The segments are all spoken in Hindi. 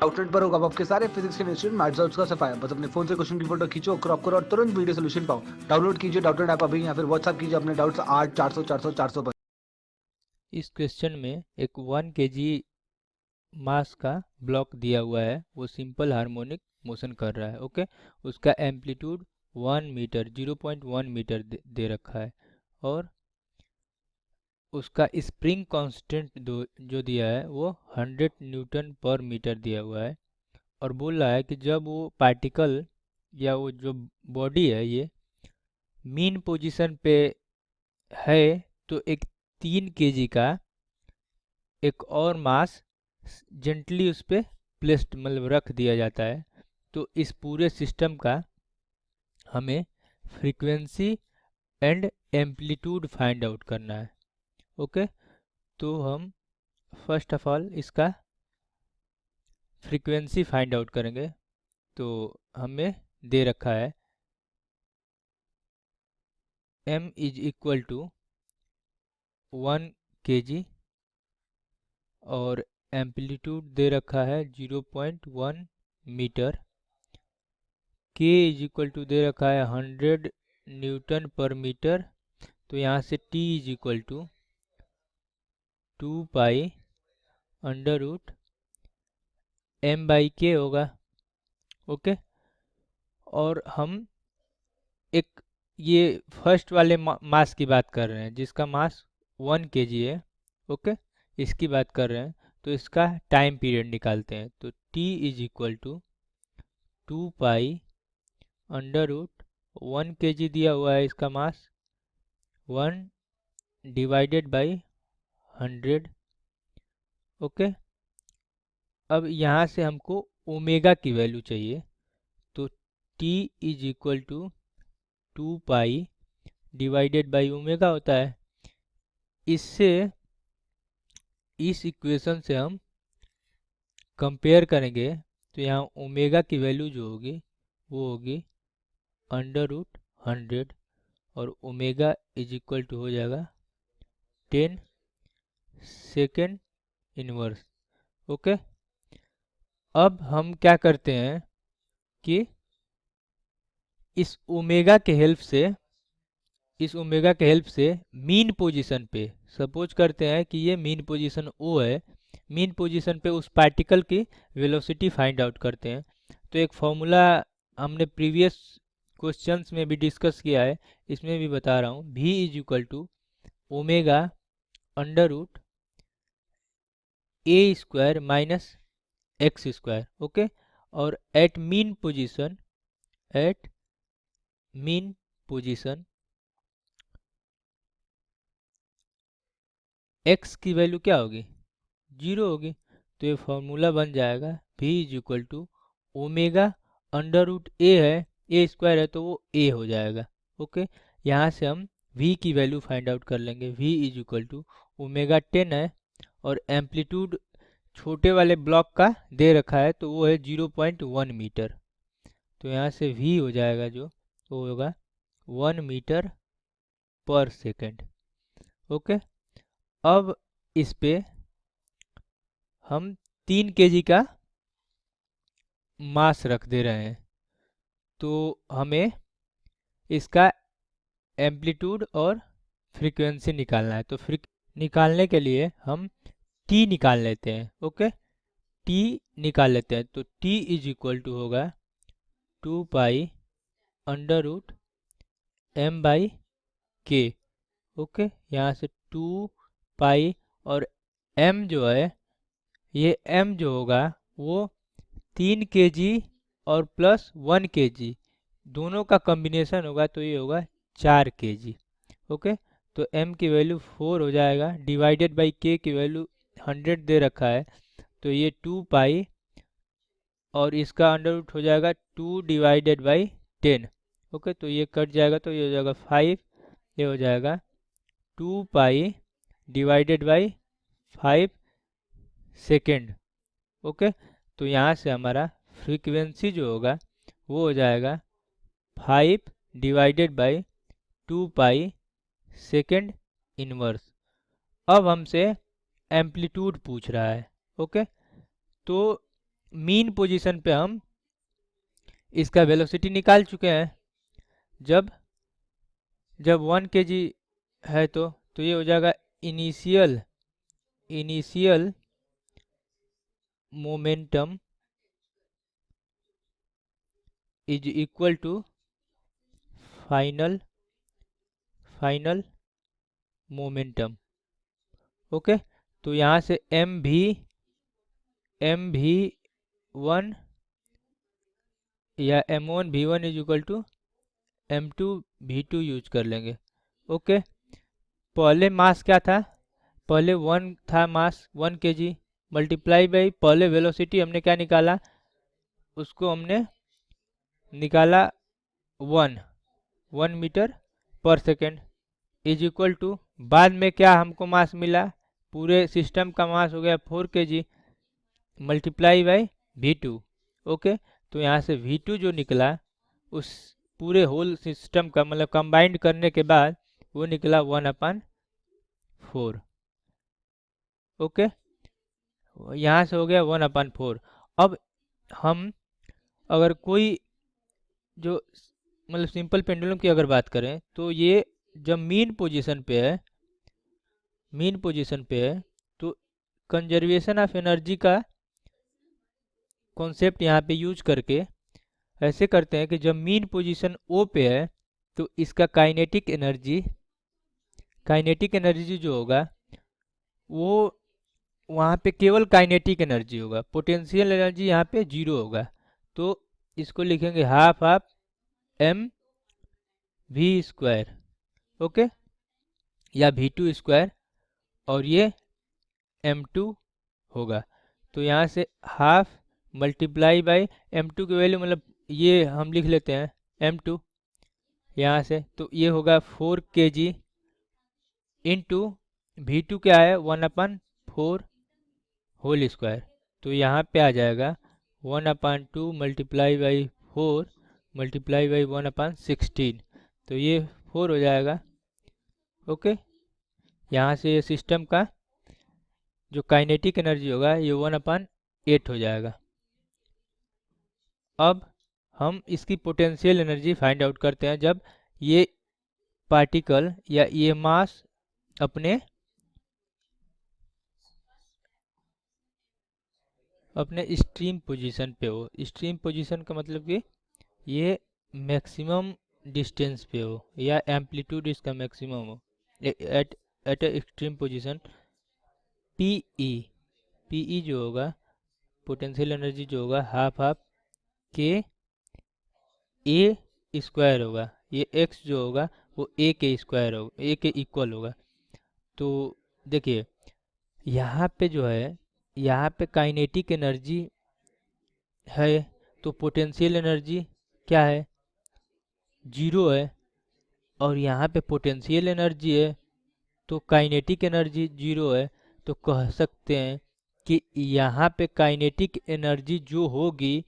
आउटलेट पर होगा आपके सारे फिजिक्स के इंस्टीट्यूट मैथ्स और उसका सफाया। बस अपने फोन से क्वेश्चन की फोटो खींचो, क्रॉप करो और तुरंत वीडियो सोल्यूशन पाओ। डाउनलोड कीजिए डाउटनेट ऐप अभी या फिर व्हाट्सएप कीजिए अपने डाउट्स 8 400 400 400 पर। इस क्वेश्चन में एक 1 kg मास का ब्लॉक दिया हुआ है, वो सिंपल हार्मोनिक मोशन कर रहा है। ओके, उसका एम्पलीट्यूड 1 मीटर 0.1 मीटर दे रखा है, और उसका स्प्रिंग कांस्टेंट जो दिया है वो 100 न्यूटन पर मीटर दिया हुआ है। और बोल रहा है कि जब वो पार्टिकल या वो जो बॉडी है ये मीन पोजीशन पे है, तो एक 3 kg का एक और मास जेंटली उस पर प्लेस्ड मतलब रख दिया जाता है। तो इस पूरे सिस्टम का हमें frequency and amplitude find out करना है। ओके, तो हम फर्स्ट ऑफ ऑल इसका फ्रीक्वेंसी फाइंड आउट करेंगे। तो हमें दे रखा है m is equal to 1 kg और एम्पलीट्यूड दे रखा है 0.1 metre. k is equal to दे रखा है 100 न्यूटन पर मीटर। तो यहाँ से t is equal to 2 pi under root m/k होगा। ओके, और हम एक ये फर्स्ट वाले मास की बात कर रहे हैं जिसका मास 1 kg है। ओके, इसकी बात कर रहे हैं, तो इसका टाइम पीरियड निकालते हैं। तो t is equal to 2 pi under root 1 kg दिया हुआ है इसका मास, 1 डिवाइडेड बाई 100। ओके, अब यहाँ से हमको ओमेगा की वैल्यू चाहिए। तो t is equal to 2 pi divided by omega होता है। इससे इस इक्वेशन से हम कंपेयर करेंगे, तो यहाँ ओमेगा की वैल्यू जो होगी वो होगी अंडर रूट 100, और ओमेगा इज इक्वल टू हो जाएगा 10 सेकेंड इनवर्स। ओके, अब हम क्या करते हैं कि इस ओमेगा के हेल्प से मीन पोजीशन पे, सपोज करते हैं कि ये मीन पोजीशन O है, मीन पोजीशन पे उस पार्टिकल की वेलोसिटी फाइंड आउट करते हैं। तो एक फॉर्मूला हमने प्रीवियस क्वेश्चंस में भी डिस्कस किया है, इसमें भी बता रहा हूँ। v is equal to omega under root A square minus X square. Okay, और एट मीन पोजीशन x की वैल्यू क्या होगी, 0 होगी। तो ये फॉर्मूला बन जाएगा v is equal to omega under root A है, ए स्क्वायर है तो वो a हो जाएगा। ओके, यहाँ से हम v की वैल्यू फाइंड आउट कर लेंगे। v is equal to omega 10 है, और एम्पलीट्यूड छोटे वाले ब्लॉक का दे रखा है तो वो है 0.1 मीटर। तो यहाँ से v हो जाएगा जो वो होगा 1 मीटर पर सेकेंड। ओके, अब इस पे हम 3 kg का मास रख दे रहे हैं, तो हमें इसका एम्पलीट्यूड और फ्रीक्वेंसी निकालना है। तो निकालने के लिए हम t निकाल लेते हैं। ओके, t निकाल लेते हैं। तो t इज इक्वल टू होगा 2 pi under root m/k। Okay, यहाँ से 2 पाई और m जो है, ये m जो होगा वो 3 kg और प्लस 1 kg दोनों का कॉम्बिनेशन होगा, तो ये होगा 4 kg। ओके, तो m की वैल्यू 4 हो जाएगा, डिवाइडेड बाई k की वैल्यू 100 दे रखा है, तो ये 2 पाई और इसका अंडर रूट हो जाएगा 2 डिवाइडेड बाई 10। ओके, तो ये कट जाएगा, तो ये हो जाएगा 5। ये हो जाएगा 2 pi divided by 5 second. Okay, तो यहाँ से हमारा फ्रीक्वेंसी जो होगा वो हो जाएगा 5 divided by 2 pi second inverse. अब हमसे एम्पलीट्यूड पूछ रहा है। ओके, तो मीन पोजीशन पे हम इसका वेलोसिटी निकाल चुके हैं। जब जब 1 kg है तो ये हो जाएगा initial momentum is equal to final momentum. Okay, तो यहाँ से एम भी 1 या m1 v1 is equal to m2 v2 use कर लेंगे। ओके, पहले मास क्या था, पहले 1 था मास 1 kg मल्टीप्लाई बाई पहले वेलोसिटी हमने क्या निकाला, उसको हमने निकाला 1 मीटर पर सेकेंड इज इक्वल टू, बाद में क्या हमको मास मिला, पूरे सिस्टम का मास हो गया 4 kg multiply by v2। Okay, तो यहाँ से v2 जो निकला उस पूरे होल सिस्टम का मतलब कंबाइंड करने के बाद वो निकला 1/4। ओके, यहाँ से हो गया 1/4। अब हम अगर कोई जो मतलब सिंपल पेंडुलम की अगर बात करें तो ये जब मीन पोजीशन पे है तो कंजर्वेशन ऑफ एनर्जी का कॉन्सेप्ट यहाँ पे यूज करके ऐसे करते हैं कि जब मीन पोजीशन ओ पे है तो इसका काइनेटिक एनर्जी जो होगा वो वहाँ पे केवल काइनेटिक एनर्जी होगा, पोटेंशियल एनर्जी यहाँ पे 0 होगा। तो इसको लिखेंगे half of M V square, okay, या v2 स्क्वायर, और ये m2 होगा। तो यहाँ से हाफ मल्टीप्लाई बाई m2 की वैल्यू मतलब ये हम लिख लेते हैं m2 यहाँ से, तो ये होगा 4 kg इंटू v2 क्या है 1/4 होल स्क्वायर। तो यहाँ पे आ जाएगा 1/2 मल्टीप्लाई बाई 4 मल्टीप्लाई बाई 1/16, तो ये 4 हो जाएगा। ओके, यहाँ से ये सिस्टम का जो काइनेटिक एनर्जी होगा ये 1/8 हो जाएगा। अब हम इसकी पोटेंशियल एनर्जी फाइंड आउट करते हैं जब ये पार्टिकल या ये मास अपने स्ट्रीम पोजीशन पे हो। स्ट्रीम पोजीशन का मतलब कि ये मैक्सिमम डिस्टेंस पे हो या एम्पलीट्यूड इसका मैक्सिमम हो एट एक्सट्रीम पोजीशन। पीई जो होगा पोटेंशियल एनर्जी जो होगा हाफ के ए स्क्वायर होगा, ये एक्स जो होगा वो ए के स्क्वायर होगा, ए के इक्वल होगा। तो देखिए यहाँ पे जो है यहाँ पे काइनेटिक एनर्जी है तो पोटेंशियल एनर्जी क्या है 0 है, और यहाँ पे पोटेंशियल एनर्जी है तो काइनेटिक एनर्जी 0 है। तो कह सकते हैं कि यहाँ पे काइनेटिक एनर्जी जो होगी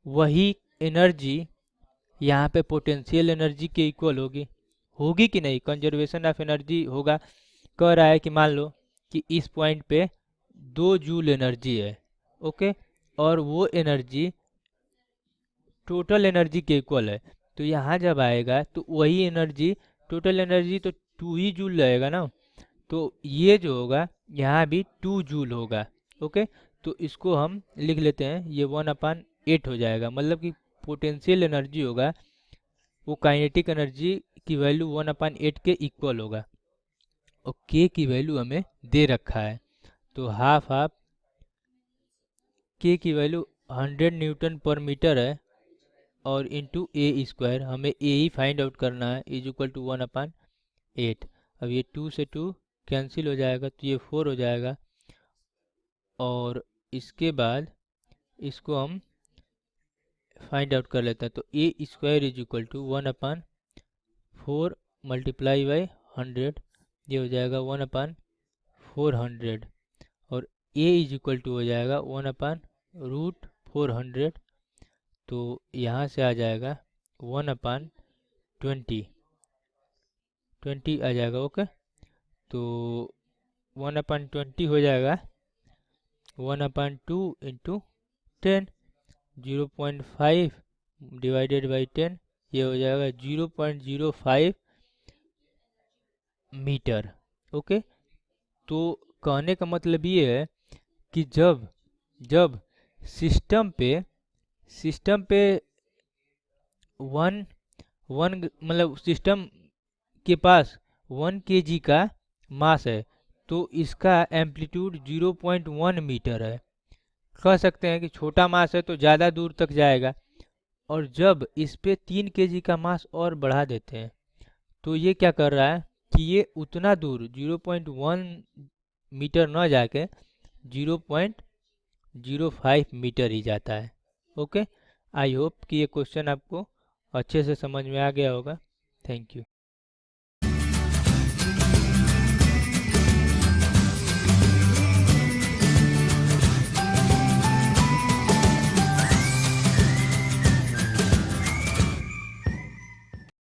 वही एनर्जी यहाँ पे पोटेंशियल एनर्जी के इक्वल होगी कि नहीं, कंजर्वेशन ऑफ एनर्जी होगा। कह रहा है कि मान लो कि इस पॉइंट पे 2 जूल एनर्जी है, ओके, और वो एनर्जी टोटल एनर्जी के इक्वल है। तो यहाँ जब आएगा तो वही एनर्जी टोटल एनर्जी तो 2 ही जूल रहेगा ना, तो ये जो होगा यहाँ भी 2 जूल होगा। ओके, तो इसको हम लिख लेते हैं, ये 1/8 हो जाएगा, मतलब कि पोटेंशियल एनर्जी होगा वो काइनेटिक एनर्जी की वैल्यू 1/8 के इक्वल होगा, और के की वैल्यू हमें दे रखा है। तो हाफ के की वैल्यू 100 न्यूटन पर मीटर है, और इंटू ए स्क्वायर, हमें ए ही फाइंड आउट करना है, इज इक्वल टू 1/8। अब ये 2 से 2 कैंसिल हो जाएगा तो ये 4 हो जाएगा, और इसके बाद इसको हम फाइंड आउट कर लेते हैं। तो A square is equal to 1/4 multiply by 100, ये हो जाएगा 1/400, और ए इज इक्वल टू हो जाएगा 1/√400, तो यहाँ से आ जाएगा 1/20 आ जाएगा। ओके, तो 1/20 हो जाएगा 1/2 इंटू 10, 0.5 डिवाइडेड बाई 10, ये हो जाएगा 0.05 मीटर। ओके, तो कहने का मतलब ये है कि जब जब सिस्टम पे वन वन मतलब सिस्टम के पास 1 kg का मास है, तो इसका एम्पलीट्यूड 0.1 मीटर है। कह सकते हैं कि छोटा मास है तो ज़्यादा दूर तक जाएगा, और जब इस पे 3 kg का मास और बढ़ा देते हैं तो ये क्या कर रहा है कि ये उतना दूर 0.1 मीटर न जाके 0.05 मीटर ही जाता है। ओके, आई होप कि ये क्वेश्चन आपको अच्छे से समझ में आ गया होगा। Thank you.